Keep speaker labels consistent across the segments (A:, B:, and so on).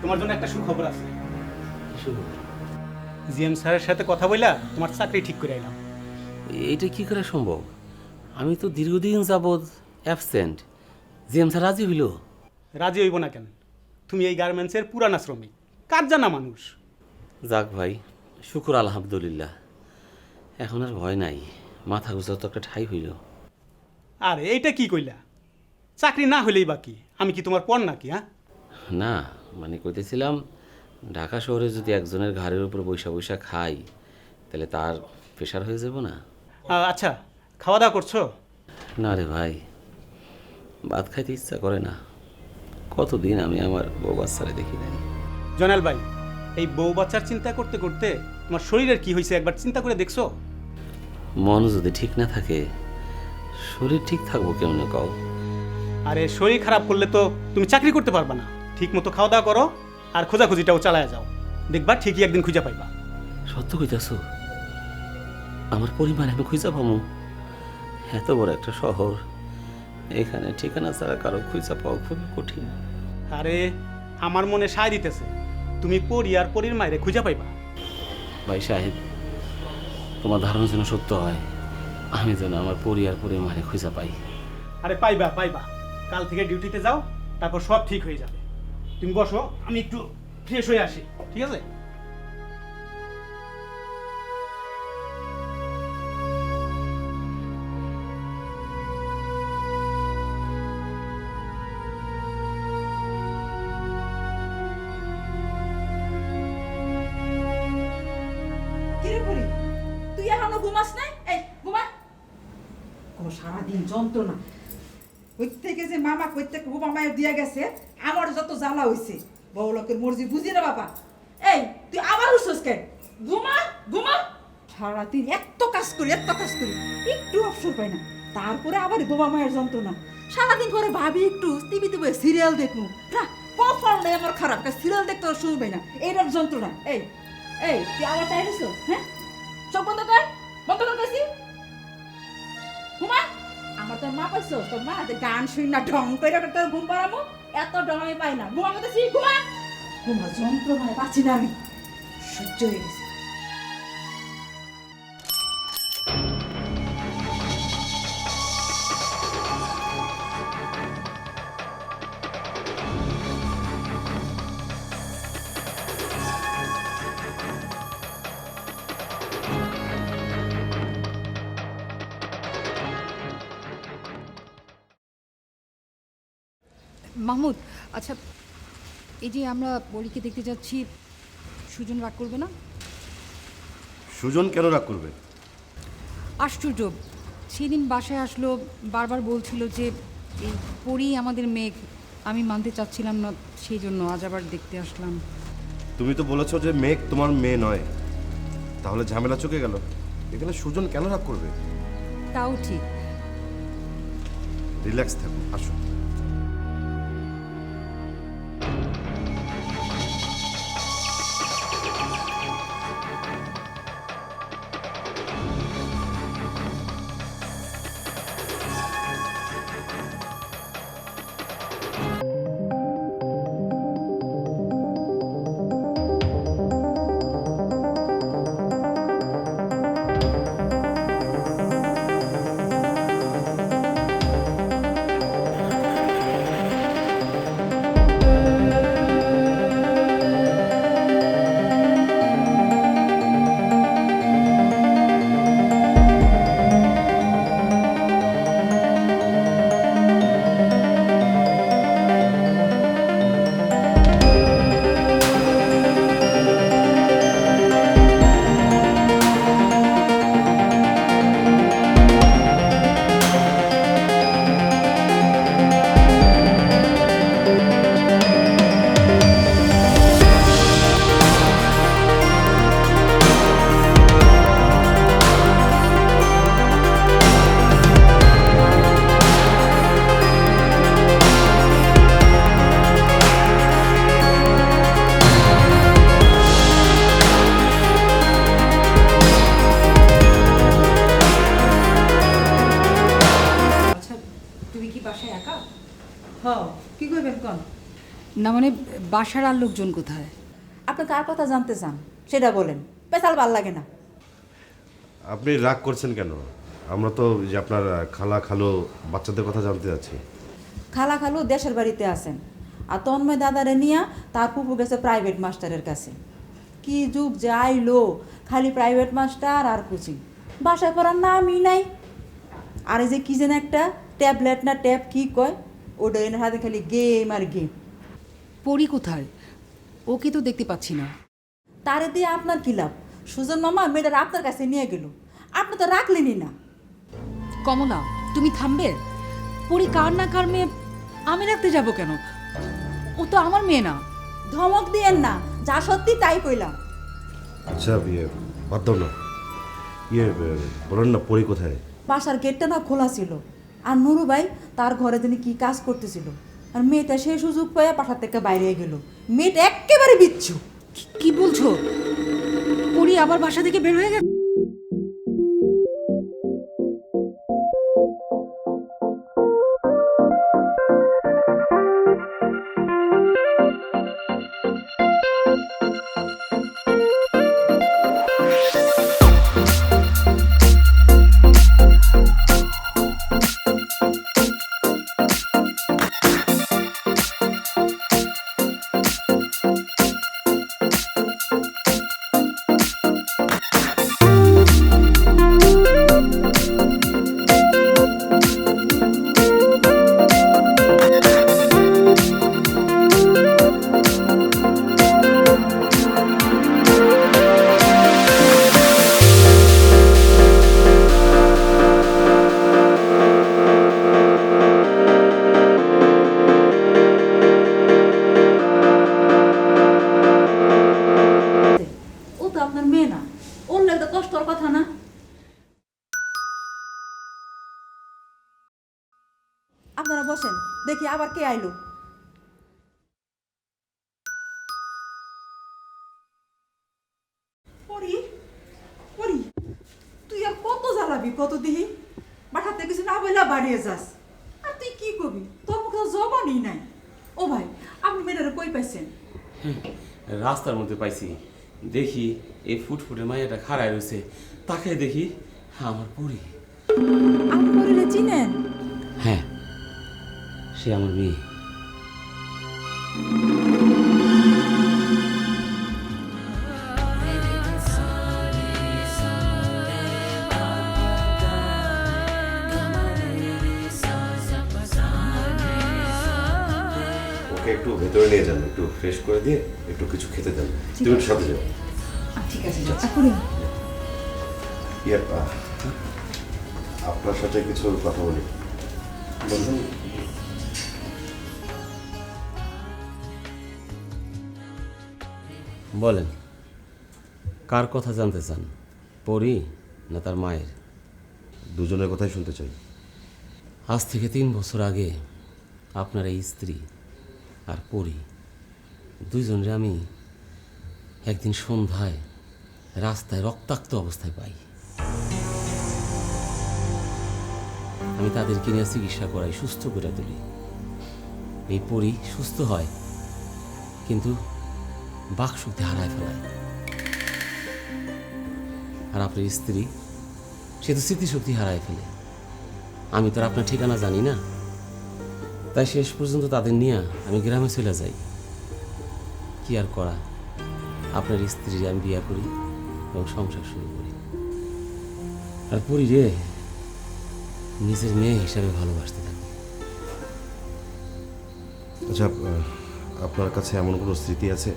A: তোমার জন্য একটা সুখবর আছে। জিএম স্যারের সাথে কথা বইলা তোমার চাকরি ঠিক করে আইলাম।
B: এইটা কি করে সম্ভব? আমি তো দীর্ঘদিন যাবৎ অ্যাবসেন্ট। জিএম স্যার রাজি হইল?
A: রাজি হইব না কেন? তুমি এই গার্মেন্টসের পুরানা শ্রমিক, কাজ জানা মানুষ।
B: যাক ভাই, শুকুর আলহামদুলিল্লাহ। এখন আর ভয় নাই, মাথা গুছা তো একটা ঠাই হইল।
A: আরে এইটা কি কইলা? চাকরি না হইলেই বাকি, আমি কি তোমার পর নাকি? হ্যাঁ,
B: না মানে কইতেছিলাম, ঢাকা শহরে যদি একজনের ঘাড়ের উপর বৈশা বৈশা খাই, তাহলে তার প্রেশার হয়ে যাব না?
A: আচ্ছা, খাওয়া দাওয়া করছো?
B: না রে ভাই, ভাত খাইতে ইচ্ছা করে না। কতদিন আমি আমার বউ বাচ্চারে দেখি নাই।
A: জনাল ভাই, এই বউ বাচ্চার চিন্তা করতে করতে তোমার শরীরের কি হয়েছে একবার চিন্তা করে দেখছো?
B: মন যদি ঠিক না থাকে, শরীর ঠিক থাকবো কেমনে কও?
A: আরে শরীর খারাপ করলে তো তুমি চাকরি করতে পারবা না। ঠিক মতো খাওয়া দাওয়া করো আর খোঁজাখুঁজিটাও চালায় যাও, দেখবা ঠিকই একদিন খুঁজে পাইবা।
B: সত্য কইতাছো? আমার পরিবার আমি খুঁজা পাবো? এত বড় একটা শহর, এখানে ঠিকানা ছাড়া কারো খুঁজা পাওয়া খুবই কঠিন।
A: আরে আমার মনে সায় দিতেছে, তুমি পরি আর পরির মায়েরে খুঁজে পাইবা।
B: ভাই সাহেব, তোমার ধারণা যেন সত্য হয়, আমি যেন আমার পরিবার পরিমাণে খুঁজা পাই।
A: আরে পাইবা পাইবা, কাল থেকে ডিউটিতে যাও, তারপর সব ঠিক হয়ে যাবে। তুমি বসো, আমি একটু ফ্রেশ হয়ে আসি, ঠিক আছে?
C: কিরে করি তুই এখনো ঘুমাস নাই? এই ঘুমা। সারাদিন যন্ত্রণা ওই থেকে যে মামা কই থেকে ঘুমা মায়ের দিয়া গেছে, আমার যত জ্বালা হইছে। বড় লোকের মর্জি বুঝি না বাবা। এই তুই আবার উঠছস কেন? ঘুমা ঘুমা। সারাদিন এত কাজ করি একটু অবসর পাই না, তারপরে আবার বোমা মায়ের যন্ত্রণা। সারাদিন পরে ভাবি একটু টিভিতে বসে সিরিয়াল দেখবো না, কপাল নেই আমার খারাপ, সিরিয়াল দেখতে শুনবে না, এইটার যন্ত্রণা। এই এই তুই আবার তাই নিছস? হ্যাঁ, চোখ বন্ধ কর, বন্ধ কর কাছি। ঘুমা। আমার তোর মা পাইছো, তোর মা হাতে গান শুন না ঢং করে তোর ঘুম পাড়াবো, এত ঢং আমি পাই না। ঘুমা করতেছি, ঘুমা। ঘুমা যন্ত্রণায় পাচ্ছি না আমি, সহ্য হয়ে গেছে।
D: মাহমুদ, আচ্ছা এই যে আমরা বলিকে দেখতে যাচ্ছি, সুজন রাগ করবে না?
E: সুজন কেন রাগ করবে?
D: আশ্চর্য, সেদিন বাসায় আসলো, বারবার বলছিল যে এই পরি আমাদের মেঘ। আমি মানতে চাচ্ছিলাম না, সেই জন্য আজ আবার দেখতে আসলাম।
E: তুমি তো বলেছো যে মেঘ তোমার মেয়ে নয়, তাহলে ঝামেলা চুকে গেল। এখানে সুজন কেন রাগ করবে?
D: তাও ঠিক।
E: রিল্যাক্স থাকো, আসো।
D: মানে বাসার আর লোকজন কোথায়?
C: আপনি কার কথা জানতে চান সেটা বলেন, পেশাল ভাল লাগে না।
E: আপনি রাগ করছেন কেন? আমরা তো যে আপনার খালা খালো বাচ্চাদের কথা জানতে যাচ্ছি।
C: খালা খালু দেশের বাড়িতে আছেন, আর তন্ময় দাদারে নিয়ে তার পুপু গেছে প্রাইভেট মাস্টারের কাছে। কি যুগ যে আইলো, খালি প্রাইভেট মাস্টার আর কোচিং, বাসায় পড়ার নামই নাই। আর এই যে কি যেন একটা ট্যাবলেট না ট্যাব কি কয়, ওটা এনে হাতে খালি গেম আর গেম।
D: পরি কোথায়? ওকে তো দেখতে পাচ্ছি না।
C: তারে দিয়ে আপনার কি লাভ? সুজন মামা মেয়েটার আপনার কাছে নিয়ে গেল, আপনি তো রাখলেনই না।
D: কমলা, তুমি থামবে? পরি কার না কার মেয়ে, আমি রাখতে যাব কেন? ও তো আমার মেয়ে না।
C: ধমক দিয়েন না, যা সত্যি তাই কইলাম।
E: আচ্ছা বাদ দাও না, বলেন না পরি কোথায়?
C: বাসার গেটটা না খোলা ছিল, আর নুরু ভাই তার ঘরে তিনি কি কাজ করতেছিল, আর মেয়েটা সেই সুযোগ পেয়ে বাসা থেকে বাইরে গেল। মেয়েটা একেবারে বিচ্ছু।
D: কি বলছো? পরি আবার বাসা থেকে বের হয়ে গেছে?
C: ও তো আপনার মেয়ে না, অন্য একটা কষ্টর কথা না। আপনারা বসেন, দেখি আবার কে আইলো। পরি, পরি, তুই আর কত জ্বালাবি কত দিহি? বাসাতে কিছু না বইলা বাড়িয়ে যাস, আর তুই কি করবি? তোর মুখে তো জবানই নাই। ও ভাই, আপনি মেয়েটারে কই পাইছেন?
B: রাস্তার মধ্যে পাইছি, দেখি এই ফুটফুটে মাইয়াটা খাড়ায় রয়েছে, তাকে দেখি আমার পরি।
C: আপনি পরিরে চিনেন?
B: হ্যাঁ, সে আমার মেয়ে।
E: ওকে একটু ভেতরে নিয়ে যান, একটু ফ্রেশ করে দিয়ে একটু কিছু খেতে দেন। তুমি একটু সাথে যাও।
C: ঠিক আছে, এখনই।
E: আপনার সাথে কিছু কথা বলি।
B: বলেন, কার কথা জানতে চান? পরি না তার মায়ের?
E: দুজনের কথাই শুনতে চাই।
B: আজ থেকে 3 বছর আগে আপনার এই স্ত্রী আর পরি দুইজনরে আমি একদিন সন্ধ্যায় রাস্তায় রক্তাক্ত অবস্থায় পাই। আমি তাদেরকে নিয়ে চিকিৎসা করাই, সুস্থ করে তুলি। এই পরি সুস্থ হয়, কিন্তু বাকশক্তি হারায় ফেলায়। আর আপনার স্ত্রী, সে তো স্মৃতিশক্তি হারায় ফেলে। আমি তো আর আপনার ঠিকানা জানি না, তাই শেষ পর্যন্ত তাদের নিয়ে আমি গ্রামে চলে যাই। কি আর করা, আপনার স্ত্রীর আমি বিয়ে করি এবং সংসার শুরু করি। আর পরি রে নিজের মেয়ে হিসাবে ভালোবাসতে থাকি।
E: আচ্ছা, আপনার কাছে এমন কোনো স্মৃতি আছে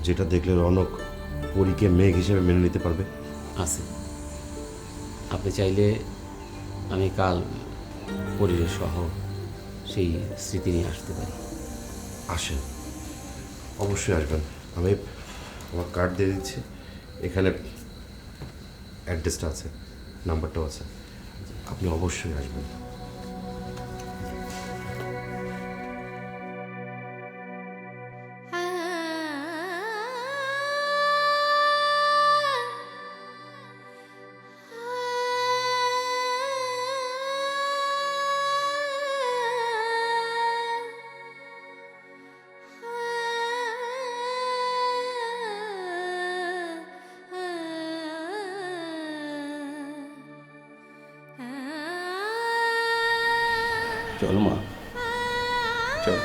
E: যেটা দেখলে রনক পরীকে মেঘ হিসেবে মেনে নিতে পারবে?
B: আছে। আপনি চাইলে আমি কাল পরিবেশ সহ সেই স্মৃতি নিয়ে আসতে পারি।
E: আসেন, অবশ্যই আসবেন। আমি আমার কার্ড দিয়ে দিচ্ছি, এখানে অ্যাড্রেসটা আছে, নাম্বারটাও আছে। আপনি অবশ্যই আসবেন।
B: চল মা, চল।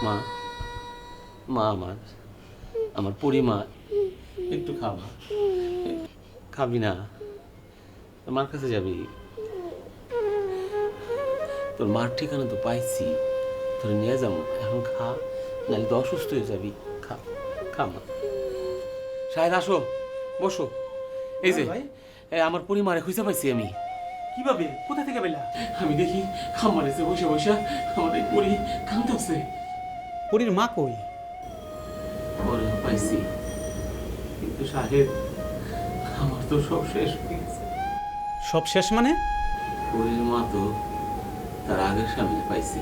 B: মা, মা আমার পরিমা, একটু খাবা। খাবি না? তোর মার কাছে যাবি? তোর মার ঠিকানা তো পাইছি, তোর নিয়ে যাবো। এখন খা, নাহলে তো অসুস্থ হয়ে যাবি। খা, খা মা। শাহেদ আসো, বসো। এই যে
A: ভাই,
B: আমার পরিমারে খুঁজে পাইছি আমি।
A: কিভাবে, কোথা থেকে পেলা?
B: আমি দেখি খামারেছে বসে বসে আমাদের পরি কাঁদতেছে।
A: পরীর মা কই?
B: পরে পাইছি, কিন্তু সাহেব আমার তো সব শেষ হয়ে গেছে।
A: সব শেষ মানে?
B: পরির মা তো তার আগের স্বামী পাইছে,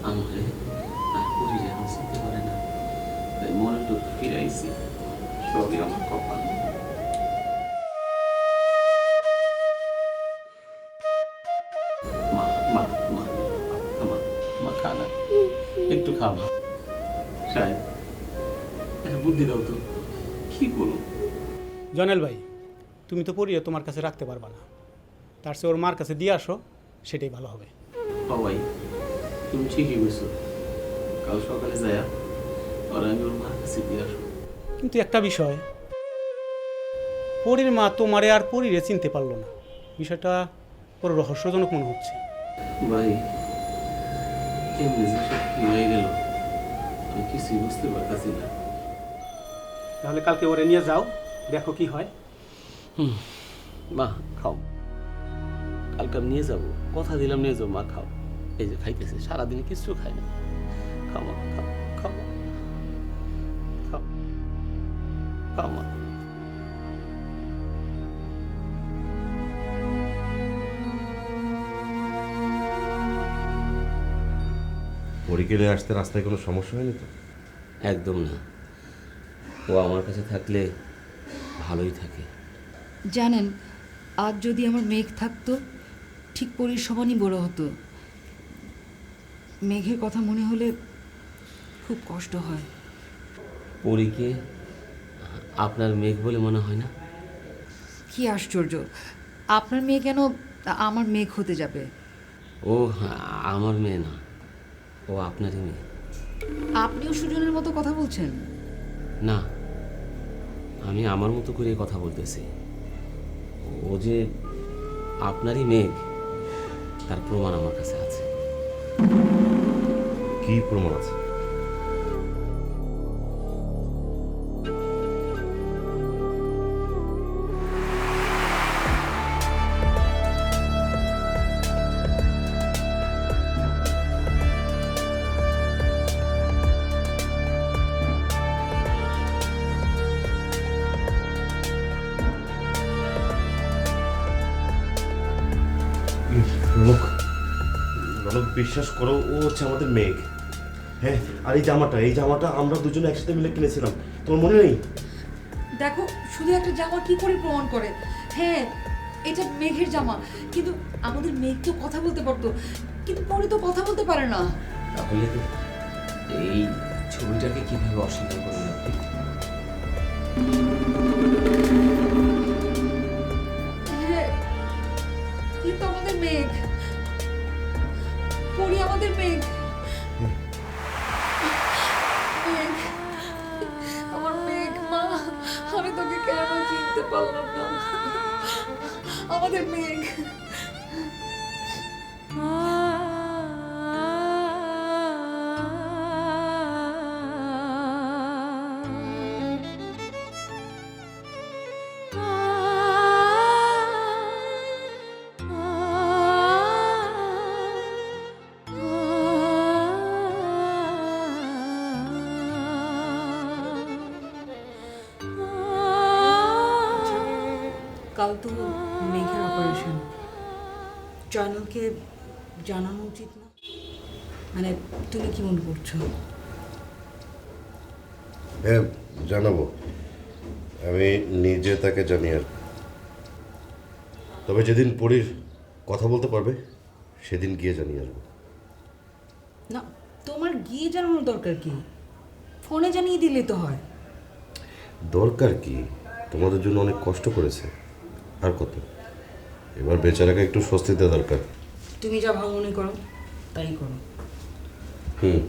B: আমারে আর পরির এখন চিনতে পারে না, তাই মনে তো ফিরাইছি। সবই আমার কপাল। মা মা মা মা মা খা না, একটু খাবা। সাহেব একটা বুদ্ধি দাও তো, কি করো?
A: জনেল ভাই, তুমি তো পড়িয়ে তোমার কাছে রাখতে পারবা না, তার চেয়ে ওর মার কাছে দিয়ে আসো, সেটাই ভালো হবে।
B: বাবাই, তুমি ঠিকই বলছো। কাল সকালে যায়া ওরা আমি ওর মার কাছে দিয়ে আসবো।
A: কিন্তু একটা বিষয়, পরীর মা তোমারে আর পরীরে চিনতে পারলো না, বিষয়টা বড় রহস্যজনক মনে হচ্ছে।
B: ভাই, কেমনি যে সব কি হয়ে গেল আমি কিছুই বুঝতে পারতেছি না।
A: তাহলে কালকে ওরে নিয়ে যাও, দেখো কি হয়।
B: মা খাও, কালকে আমি নিয়ে যাবো, কথা দিলাম নিয়ে যাবো। মা খাও, এই যে খাইতেছে, সারাদিনে কিছু খায় না। খাও মা, খাও, খাও মা, খাও, খাও মা।
E: পরীকে নিয়ে আসতে রাস্তায় কোনো সমস্যা হয়নি তো?
B: একদম না, ও আমার কাছে থাকলে ভালোই থাকে।
D: জানেন, আজ যদি আমার মেঘ থাকতো, ঠিক পরীর সমানই বড় হতো। মেঘের কথা মনে হলে খুব কষ্ট হয়।
B: পরীকে আপনার মেঘ বলে মনে হয় না?
D: কি আশ্চর্য, আপনার মেয়ে কেন আমার মেঘ হতে যাবে?
B: ও আমার মেয়ে না, ও আপনারই মেয়ে।
D: আপনিও সুজনের মতো কথা বলছেন?
B: না, আমি আমার মতো করে কথা বলতেছি। ও যে আপনারই মেঘ, তার প্রমাণ আমার কাছে আছে।
E: কি প্রমাণ আছে? রনক, রনক বিশ্বাস করো, ও হচ্ছে আমাদের মেঘ। হ্যাঁ, আর এই জামাটা আমরা দুজনে একসাথে মিলে কিনেছিলাম, তোমার মনে নেই?
D: দেখো, শুধু একটা জামা কি করে প্রমাণ করে? হ্যাঁ, এটা মেঘের জামা, কিন্তু আমাদের মেঘ তো কথা বলতে পারতো, কিন্তু পরে তো কথা বলতে পারে না।
B: তাহলে এই ছবিটাকে কিভাবে অস্বীকার করবেন আপনি?
D: হ্যাঁ, কিন্তু আমাদের মেঘ, পরি আমাদের মেঘ। মেঘ, আমার মেঘ, মা, আমি তোকে কেন চিনতে পারলাম না? আমাদের মেঘ।
F: কাল তো মেঘের অপারেশন, জয়নালকে জানানো উচিত না? মানে তুমি কি মনে করছো?
G: হ্যাঁ, জানাবো। আমি নিজে তাকে জানি। আর তবে যেদিন পরীর কথা বলতে পারবে সেদিন গিয়ে জানিয়ে আসবো।
F: না, তোমার গিয়ে জানানোর দরকার কি? ফোনে জানিয়ে দিলে তো হয়।
G: দরকার কি? তোমাদের জন্য অনেক কষ্ট করেছে, আর কত। এবার বেচারাকে একটু স্বস্তি দেওয়া দরকার।
F: তুমি যা ভালো মনে করো তাই করো।
G: হুম।